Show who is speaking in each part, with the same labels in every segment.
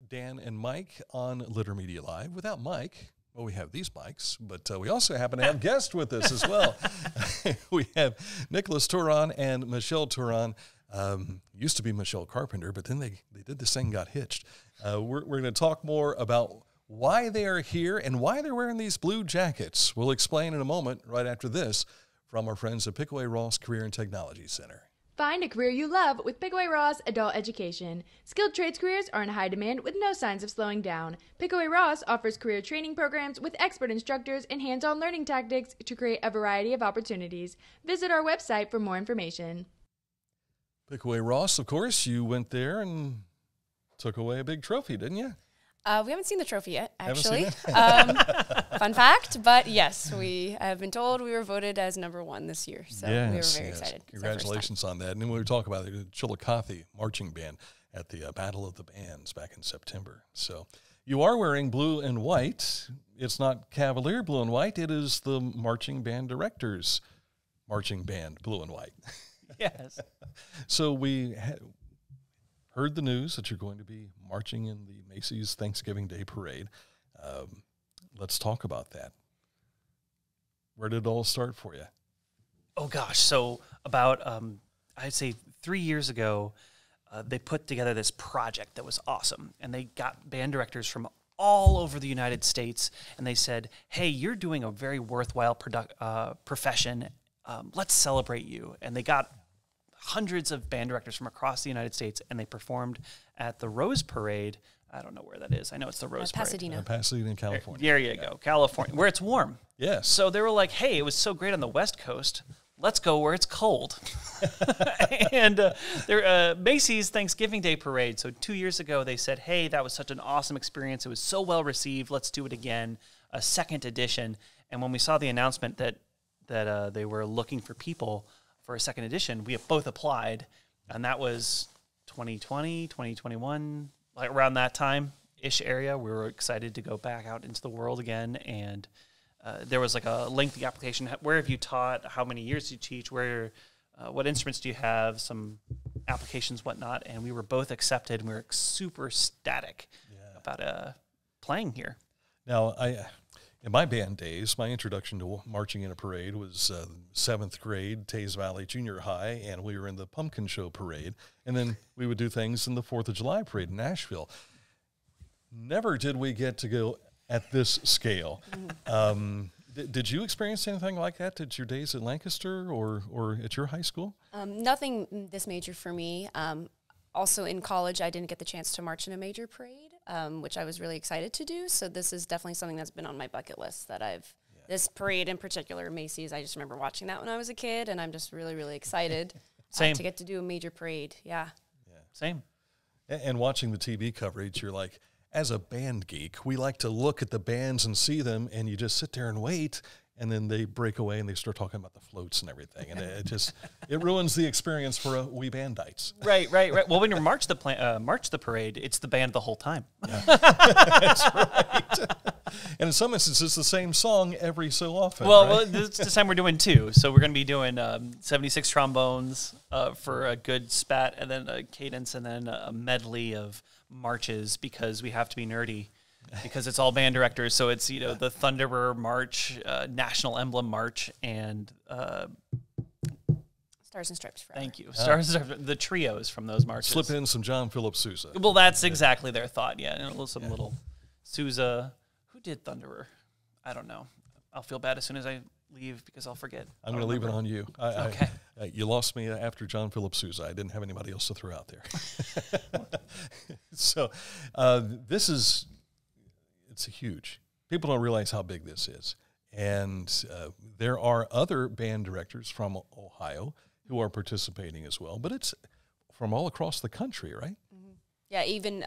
Speaker 1: Dan and Mike on Litter Media Live. Without Mike, well, we have these mics, but we also happen to have guests with us as well. We have Nicholas Turon and Michelle Turon. Used to be Michelle Carpenter, but then they did this thing, got hitched. We're going to talk more about why they are here and why they're wearing these blue jackets. We'll explain in a moment right after this from our friends at Pickaway Ross Career and Technology Center.
Speaker 2: Find a career you love with Pickaway Ross Adult Education. Skilled trades careers are in high demand with no signs of slowing down. Pickaway Ross offers career training programs with expert instructors and hands-on learning tactics to create a variety of opportunities. Visit our website for more information.
Speaker 1: Pickaway Ross, of course, you went there and took away a big trophy, didn't you?
Speaker 3: We haven't seen the trophy yet, actually.
Speaker 1: Fun
Speaker 3: fact, but yes, we have been told we were voted as #1 this year, so we were very excited.
Speaker 1: Congratulations on that. And then we were talking about the Chillicothe marching band at the Battle of the Bands back in September. So you are wearing blue and white. It's not Cavalier blue and white. It is the marching band director's marching band blue and white.
Speaker 4: Yes.
Speaker 1: So we heard the news that you're going to be marching in the Macy's Thanksgiving Day Parade. Let's talk about that. Where did it all start for you?
Speaker 4: Oh, gosh. So about, I'd say 3 years ago, they put together this project that was awesome. And they got band directors from all over the United States. And they said, hey, you're doing a very worthwhile profession. Let's celebrate you. And they got hundreds of band directors from across the United States, and they performed at the Rose Parade. I don't know where that is. I know it's the Rose
Speaker 3: Pasadena.
Speaker 4: Parade.
Speaker 1: Pasadena, California.
Speaker 4: There you go, California, where it's warm.
Speaker 1: Yes.
Speaker 4: So they were like, hey, it was so great on the West Coast. Let's go where it's cold. And Macy's Thanksgiving Day Parade. So 2 years ago, they said, hey, that was such an awesome experience. It was so well received. Let's do it again, a second edition. And when we saw the announcement that they were looking for people for a second edition, we have both applied, and that was 2020, 2021, like around that time-ish area. We were excited to go back out into the world again, and there was like a lengthy application. Where have you taught? How many years do you teach? What instruments do you have? Some applications, whatnot, and we were both accepted, and we were super ecstatic about playing here.
Speaker 1: Now, in my band days, my introduction to marching in a parade was 7th grade, Tays Valley Junior High, and we were in the Pumpkin Show Parade. And then we would do things in the 4th of July Parade in Nashville. Never did we get to go at this scale. Did you experience anything like that at your days at Lancaster or at your high school?
Speaker 3: Nothing this major for me. Also in college, I didn't get the chance to march in a major parade, which I was really excited to do. So this is definitely something that's been on my bucket list this parade in particular, Macy's, I just remember watching that when I was a kid, and I'm just really, really excited to get to do a major parade. Yeah.
Speaker 4: Same.
Speaker 1: And watching the TV coverage, you're like, as a band geek, we like to look at the bands and see them, and you just sit there and wait. And then they break away and they start talking about the floats and everything. And it ruins the experience for we bandites.
Speaker 4: Right. Well, when you march the parade, it's the band the whole time.
Speaker 1: Yeah. That's right. And in some instances, it's the same song every so often.
Speaker 4: Well, this time we're doing 2. So we're going to be doing 76 trombones for a good spat, and then a cadence, and then a medley of marches, because we have to be nerdy. Because it's all band directors, so it's the Thunderbird March, National Emblem March, and
Speaker 3: Stars and Stripes Forever.
Speaker 4: Thank you, Stars and Stripes, the trios from those marches.
Speaker 1: Slip in some John Philip Sousa.
Speaker 4: Well, that's exactly their thought. Yeah, and some little Sousa. Who did Thunderer? I don't know. I'll feel bad as soon as I leave because I'll forget.
Speaker 1: I'm going to leave it on you.
Speaker 4: Okay.
Speaker 1: You lost me after John Philip Sousa. I didn't have anybody else to throw out there. So it's huge. People don't realize how big this is. And there are other band directors from Ohio who are participating as well. But it's from all across the country, right?
Speaker 3: Mm-hmm. Yeah, even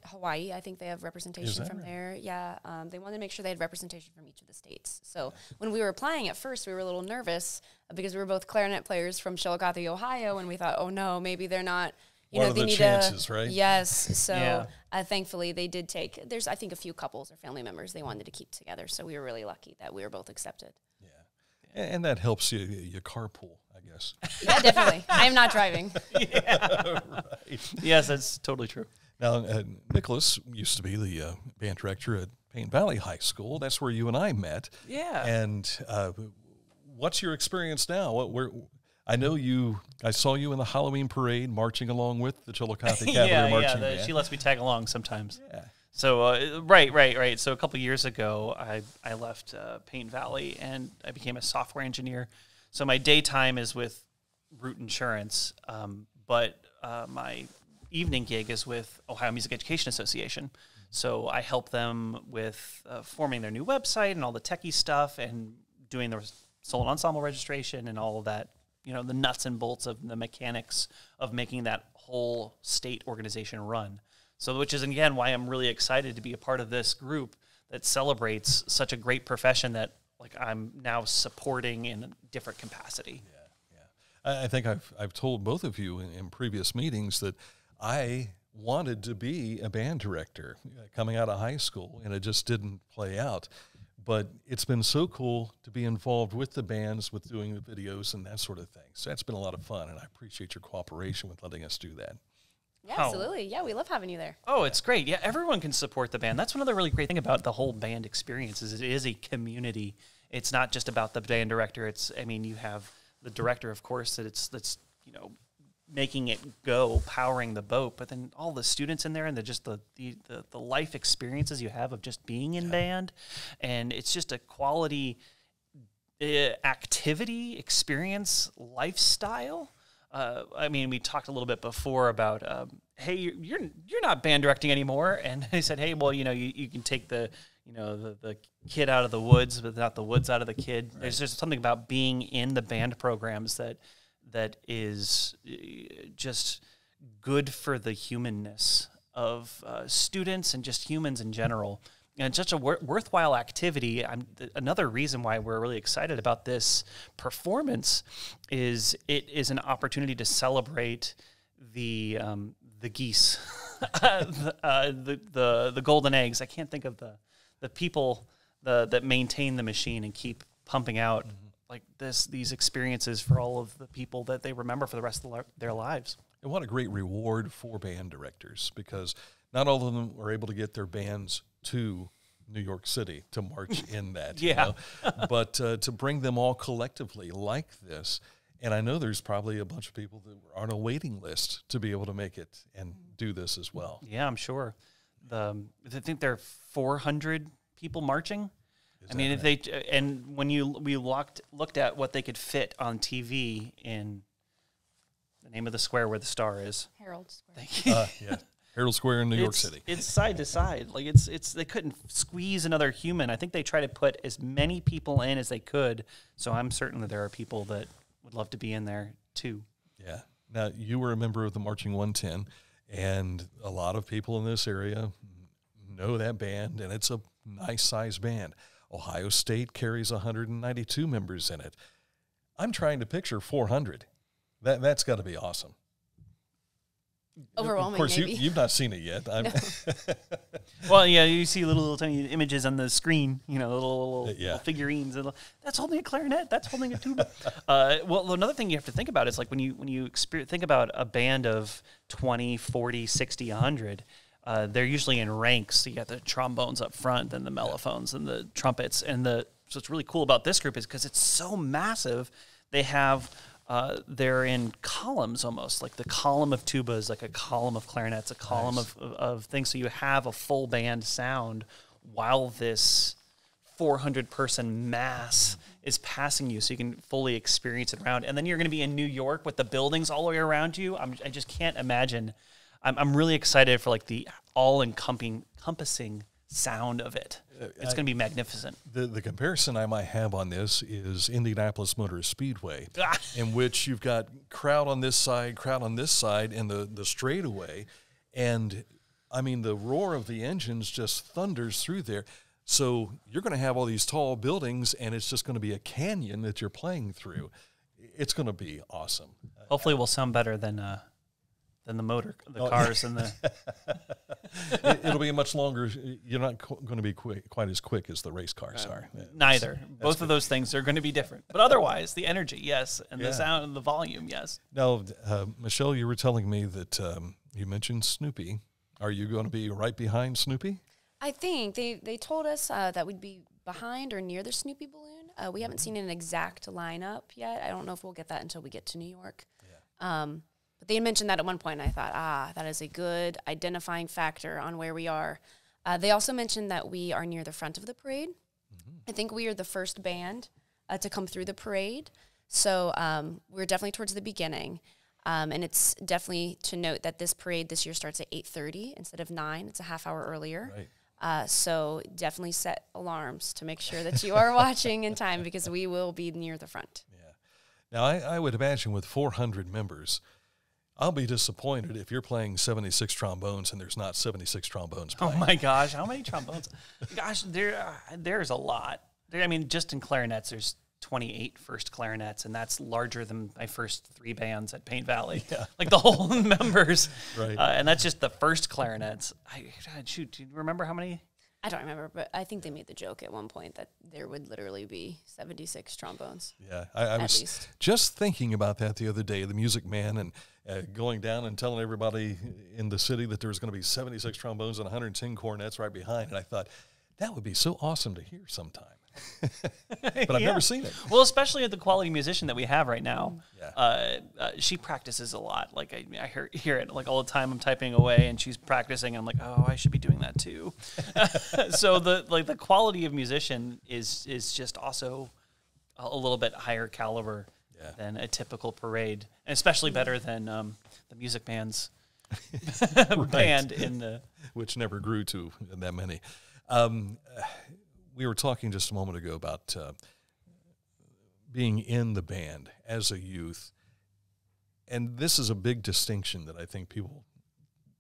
Speaker 3: Hawaii, I think they have representation from there. Yeah, they wanted to make sure they had representation from each of the states. So when we were applying at first, we were a little nervous because we were both clarinet players from Chillicothe, Ohio, and we thought, oh no, maybe they're not.
Speaker 1: What are the chances, right?
Speaker 3: Yes. So thankfully they did take, there's I think a few couples or family members they wanted to keep together. So we were really lucky that we were both accepted.
Speaker 1: Yeah. And that helps you carpool, I guess.
Speaker 3: Yeah, definitely. I am not driving.
Speaker 4: Right. Yes, that's totally true.
Speaker 1: Now, Nicholas used to be the band director at Paint Valley High School. That's where you and I met.
Speaker 4: Yeah.
Speaker 1: And what's your experience now? I know I saw you in the Halloween parade marching along with the Chillicothe Cavalry Marching Band.
Speaker 4: She lets me tag along sometimes.
Speaker 1: Yeah.
Speaker 4: So, right. So a couple years ago, I left Paint Valley and I became a software engineer. So my daytime is with Root Insurance, but my evening gig is with Ohio Music Education Association. So I help them with forming their new website and all the techie stuff and doing the solo ensemble registration and all of that, the nuts and bolts of the mechanics of making that whole state organization run. So, which is, again, why I'm really excited to be a part of this group that celebrates such a great profession that, I'm now supporting in a different capacity.
Speaker 1: Yeah. I think I've told both of you in previous meetings that I wanted to be a band director coming out of high school, and it just didn't play out. But it's been so cool to be involved with the bands, with doing the videos and that sort of thing. So that's been a lot of fun, and I appreciate your cooperation with letting us do that.
Speaker 3: Yeah, absolutely. Yeah, we love having you there.
Speaker 4: Oh, it's great. Yeah, everyone can support the band. That's one of the really great thing about the whole band experience is it is a community. It's not just about the band director. You have the director, of course, that's making it go, powering the boat, but then all the students in there and the life experiences you have of just being in band, and it's just a quality activity, experience, lifestyle. We talked a little bit before about, hey, you're not band directing anymore, and I said, hey, well, you can take the kid out of the woods, but not the woods out of the kid. Right. There's just something about being in the band programs that is just good for the humanness of students and just humans in general. And it's such a worthwhile activity. Another reason why we're really excited about this performance is it is an opportunity to celebrate the geese, the golden eggs. I can't think of the people that maintain the machine and keep pumping out these experiences for all of the people that they remember for the rest of their lives.
Speaker 1: And what a great reward for band directors, because not all of them are able to get their bands to New York City to march in that.
Speaker 4: Yeah.
Speaker 1: But to bring them all collectively like this, and I know there's probably a bunch of people that are on a waiting list to be able to make it and do this as well.
Speaker 4: Yeah, I'm sure. I think there are 400 people marching. When we looked at what they could fit on TV in the name of the square where the star is.
Speaker 3: Herald Square.
Speaker 4: Thank you.
Speaker 1: Yeah. Herald Square in New York City.
Speaker 4: It's side to side. They couldn't squeeze another human. I think they tried to put as many people in as they could. So I'm certain that there are people that would love to be in there too.
Speaker 1: Yeah. Now, you were a member of the Marching 110, and a lot of people in this area know that band, and it's a nice-sized band. Ohio State carries 192 members in it. I'm trying to picture 400. That's got to be awesome.
Speaker 3: Overwhelming,
Speaker 1: of course,
Speaker 3: maybe.
Speaker 1: You've not seen it yet.
Speaker 3: No.
Speaker 4: Well, yeah, you see little tiny images on the screen, little figurines. That's holding a clarinet. That's holding a tuba. Well, another thing you have to think about is when you think about a band of 20, 40, 60, 100, they're usually in ranks. So you got the trombones up front, then the mellophones and the trumpets. So what's really cool about this group is because it's so massive, they have... they're in columns almost, like the column of tubas, like a column of clarinets, a column of things. So you have a full band sound while this 400-person mass is passing you, so you can fully experience it around. And then you're going to be in New York with the buildings all the way around you. I just can't imagine. I'm really excited for the all-encompassing sound of it. It's going to be magnificent.
Speaker 1: The comparison I might have on this is Indianapolis Motor Speedway, in which you've got crowd on this side, and the straightaway. And, the roar of the engines just thunders through there. So you're going to have all these tall buildings, and it's just going to be a canyon that you're playing through. It's going to be awesome.
Speaker 4: Hopefully we'll sound better than the cars and the...
Speaker 1: It'll be a much longer... You're not going to be quite as quick as the race cars are.
Speaker 4: Neither. Both of those things are going to be different. But otherwise, the energy, yes, and the sound and the volume, yes.
Speaker 1: Now, Michelle, you were telling me that you mentioned Snoopy Are you going to be right behind Snoopy?
Speaker 3: I think they told us that we'd be behind or near the Snoopy balloon. We haven't seen an exact lineup yet. I don't know if we'll get that until we get to New York. Yeah. But they had mentioned that at one point, and I thought, that is a good identifying factor on where we are. They also mentioned that we are near the front of the parade. Mm-hmm. I think we are the first band to come through the parade. So we're definitely towards the beginning. And it's definitely to note that this parade this year starts at 8:30 instead of 9. It's a half hour earlier. Right. So definitely set alarms to make sure that you are watching in time because we will be near the front.
Speaker 1: Yeah. Now, I would imagine with 400 members, I'll be disappointed if you're playing 76 trombones and there's not 76 trombones playing.
Speaker 4: Oh, my gosh. How many trombones? Gosh, there's a lot. Just in clarinets, there's 28 first clarinets, and that's larger than my first 3 bands at Paint Valley. Yeah. Like the whole members. Right. And that's just the first clarinets. Do you remember how many?
Speaker 3: I don't remember, but I think they made the joke at one point that there would literally be 76 trombones.
Speaker 1: Yeah, I was just thinking about that the other day, the Music Man, and going down and telling everybody in the city that there was going to be 76 trombones and 110 cornets right behind, and I thought, that would be so awesome to hear sometime. But I've never seen it.
Speaker 4: Well, especially at the quality musician that we have right now.
Speaker 1: Yeah.
Speaker 4: She practices a lot. Like I hear it like all the time. I'm typing away and she's practicing. And I'm like, oh, I should be doing that too. So the quality of musician is just also a little bit higher caliber than a typical parade, and especially better than the Music Man's band in the
Speaker 1: which never grew to that many. We were talking just a moment ago about being in the band as a youth, and this is a big distinction that I think people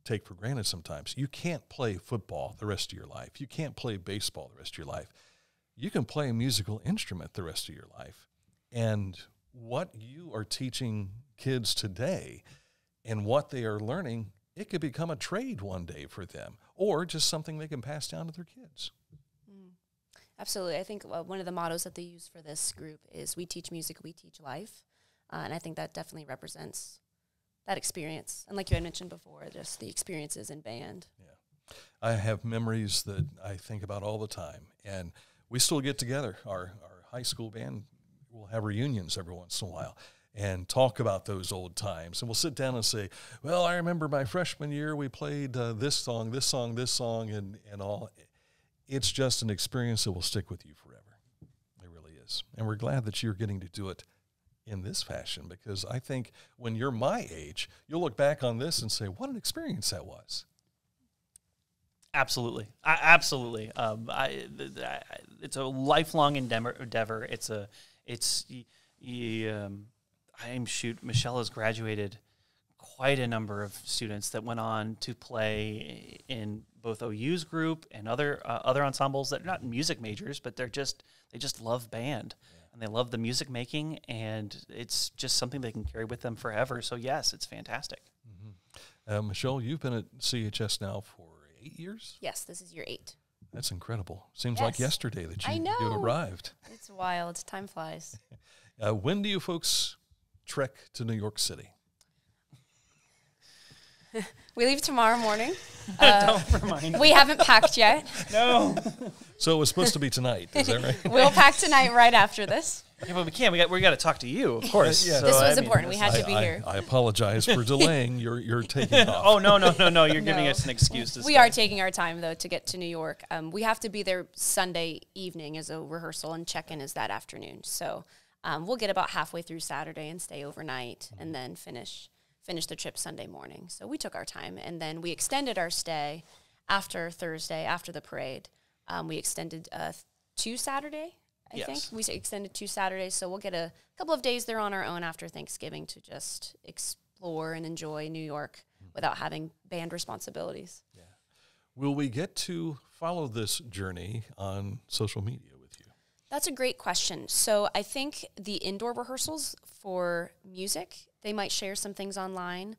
Speaker 1: take for granted sometimes. You can't play football the rest of your life. You can't play baseball the rest of your life. You can play a musical instrument the rest of your life, and what you are teaching kids today and what they are learning, it could become a trade one day for them, or just something they can pass down to their kids.
Speaker 3: Absolutely. I think one of the mottos that they use for this group is we teach music, we teach life. And I think that definitely represents that experience. And like you had mentioned before, just the experiences in band.
Speaker 1: Yeah. I have memories that I think about all the time. And we still get together. Our high school band will have reunions every once in a while and talk about those old times. And we'll sit down and say, well, I remember my freshman year we played this song, and all. It's just an experience that will stick with you forever. It really is. And we're glad that you're getting to do it in this fashion, because I think when you're my age, you'll look back on this and say, what an experience that was.
Speaker 4: Absolutely. Absolutely. It's a lifelong endeavor. Michelle has graduated quite a number of students that went on to play in both OU's group and other ensembles that are not music majors, but they just love band and they love the music making, and it's just something they can carry with them forever. So yes, it's fantastic.
Speaker 1: Mm-hmm. Michelle, you've been at CHS now for 8 years?
Speaker 3: Yes, this is year 8.
Speaker 1: That's incredible. Seems like yesterday that you arrived.
Speaker 3: It's wild. Time flies.
Speaker 1: When do you folks trek to New York City?
Speaker 3: We leave tomorrow morning.
Speaker 4: Don't remind me.
Speaker 3: We haven't packed yet.
Speaker 4: No.
Speaker 1: So it was supposed to be tonight, is that right?
Speaker 3: We'll pack tonight right after this.
Speaker 4: Yeah, but we can't. We got to talk to you, of course.
Speaker 1: Yeah.
Speaker 3: This was important. We had to be here.
Speaker 1: I apologize for delaying your taking off.
Speaker 4: Oh, no. You're giving us an excuse to
Speaker 3: We are taking our time, though, to get to New York. We have to be there Sunday evening as a rehearsal, and check-in is that afternoon. So we'll get about halfway through Saturday and stay overnight, and then finish the trip Sunday morning. So we took our time, and then we extended our stay after Thursday, after the parade. We extended to Saturday, I think. We extended 2 Saturdays, so we'll get a couple of days there on our own after Thanksgiving to just explore and enjoy New York without having band responsibilities.
Speaker 1: Yeah. Will we get to follow this journey on social media with you?
Speaker 3: That's a great question. So I think the indoor rehearsals for music, they might share some things online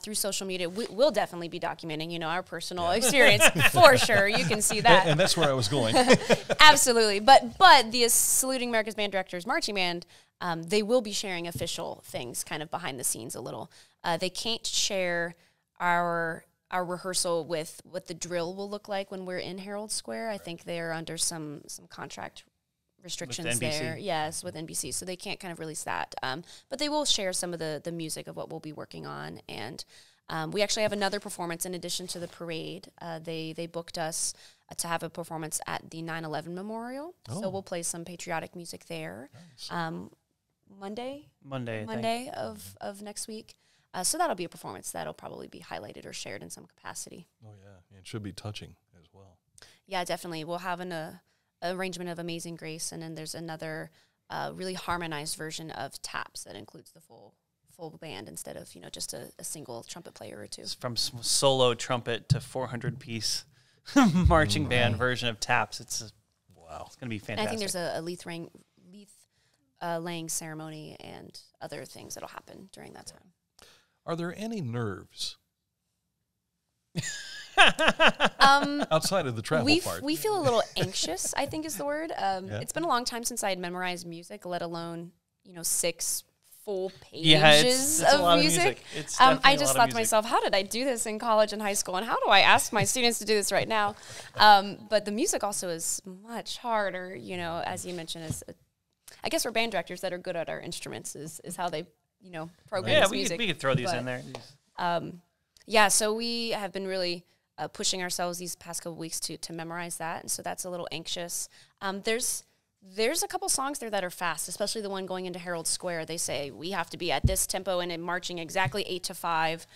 Speaker 3: through social media. We'll definitely be documenting, our personal experience for sure. You can see that.
Speaker 1: And that's where I was going.
Speaker 3: Absolutely. But the Saluting America's Band Directors Marching Band, they will be sharing official things kind of behind the scenes a little. They can't share our our rehearsal with what the drill will look like when we're in Herald Square. I think they're under some contract restrictions there. Yes, with NBC, so they can't kind of release that. But they will share some of the music of what we'll be working on. And we actually have another performance in addition to the parade. They booked us to have a performance at the 9/11 Memorial. So we'll play some patriotic music there. Nice. Monday of next week. So that'll be a performance that'll probably be highlighted or shared in some capacity.
Speaker 1: Oh, yeah. It should be touching as well.
Speaker 3: Yeah, definitely. We'll have an arrangement of Amazing Grace, and then there's another really harmonized version of Taps that includes the full band instead of, just a single trumpet player or two.
Speaker 4: It's from solo trumpet to 400-piece marching band version of Taps. It's going to be fantastic.
Speaker 3: And I think there's a laying ceremony and other things that'll happen during that time.
Speaker 1: Are there any nerves outside of the travel part?
Speaker 3: We feel a little anxious, I think is the word. It's been a long time since I had memorized music, let alone 6 full pages of music. I just thought to myself, how did I do this in college and high school, and how do I ask my students to do this right now? But the music also is much harder, as you mentioned. I guess we're band directors that are good at our instruments is how they program this music.
Speaker 4: We could throw these in there.
Speaker 3: So we have been really pushing ourselves these past couple weeks to memorize that, and so that's a little anxious. There's a couple songs there that are fast, especially the one going into Herald Square. They say we have to be at this tempo and in marching exactly 8 to 5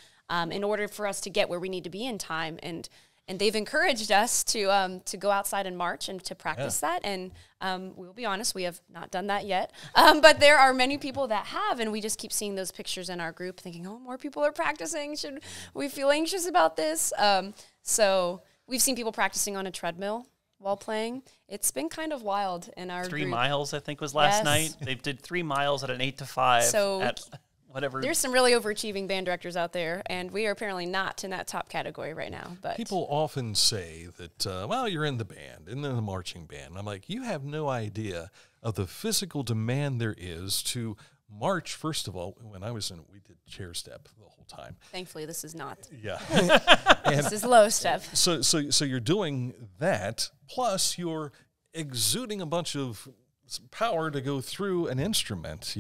Speaker 3: in order for us to get where we need to be in time. And they've encouraged us to go outside and march and to practice that. And we'll be honest, we have not done that yet. But there are many people that have, and we just keep seeing those pictures in our group thinking, oh, more people are practicing. Should we feel anxious about this? So we've seen people practicing on a treadmill while playing. It's been kind of wild in our
Speaker 4: 3
Speaker 3: group.
Speaker 4: miles, I think, was last night. They did 3 miles at an 8 to 5
Speaker 3: so
Speaker 4: at whatever.
Speaker 3: There's some really overachieving band directors out there, and we are apparently not in that top category right now. But
Speaker 1: people often say that, you're in the band, in the marching band. I'm like, you have no idea of the physical demand there is to march. First of all, when I was we did chair step the whole time.
Speaker 3: Thankfully, this is not.
Speaker 1: Yeah.
Speaker 3: This is low step.
Speaker 1: So you're doing that, plus you're exuding a bunch of power to go through an instrument,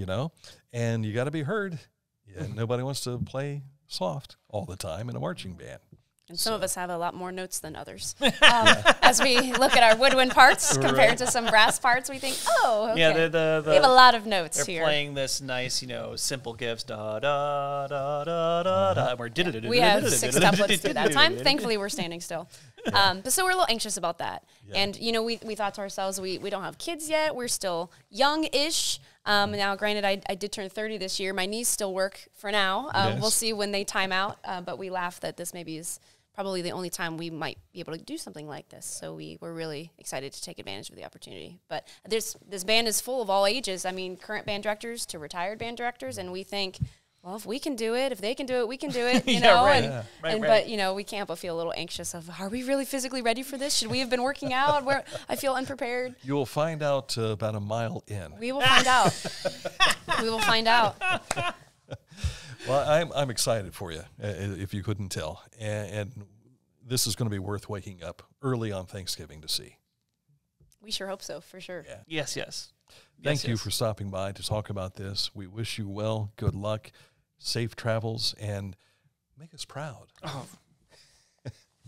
Speaker 1: and you got to be heard. Yeah, nobody wants to play soft all the time in a marching band.
Speaker 3: And some of us have a lot more notes than others. As we look at our woodwind parts compared to some brass parts, we think, oh, okay.
Speaker 4: Yeah,
Speaker 3: we have a lot of notes
Speaker 4: they're
Speaker 3: here.
Speaker 4: They're playing this nice, simple gifts, da da da da da da. We're
Speaker 3: we have 6 couplets through that time. Thankfully, we're standing still. But so we're a little anxious about that. Yeah. And, we thought to ourselves, we don't have kids yet. We're still young-ish. Now, granted, I did turn 30 this year. My knees still work for now.
Speaker 1: Yes.
Speaker 3: We'll see when they time out. But we laugh that this maybe is probably the only time we might be able to do something like this. So we're really excited to take advantage of the opportunity. But this band is full of all ages. I mean, current band directors to retired band directors. And we think, well, if we can do it, if they can do it, we can do it, But, we can't but feel a little anxious of, are we really physically ready for this? Should we have been working out? I feel unprepared.
Speaker 1: You will find out about a mile in.
Speaker 3: We will find out. We will find out.
Speaker 1: Well, I'm excited for you, if you couldn't tell. And this is going to be worth waking up early on Thanksgiving to see.
Speaker 3: We sure hope so, for sure.
Speaker 1: Yeah.
Speaker 4: Yes.
Speaker 1: Thank you for stopping by to talk about this. We wish you well, good luck, safe travels, and make us proud.
Speaker 4: Oh.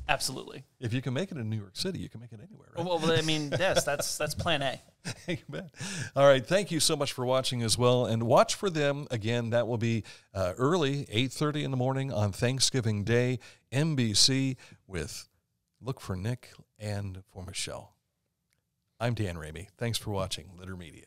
Speaker 4: Absolutely.
Speaker 1: If you can make it in New York City, you can make it anywhere, right?
Speaker 4: Well, I mean, yes, that's plan A.
Speaker 1: Amen. All right. Thank you so much for watching as well. And watch for them. Again, that will be early, 8:30 in the morning on Thanksgiving Day, NBC, look for Nick and for Michelle. I'm Dan Ramey. Thanks for watching Litter Media.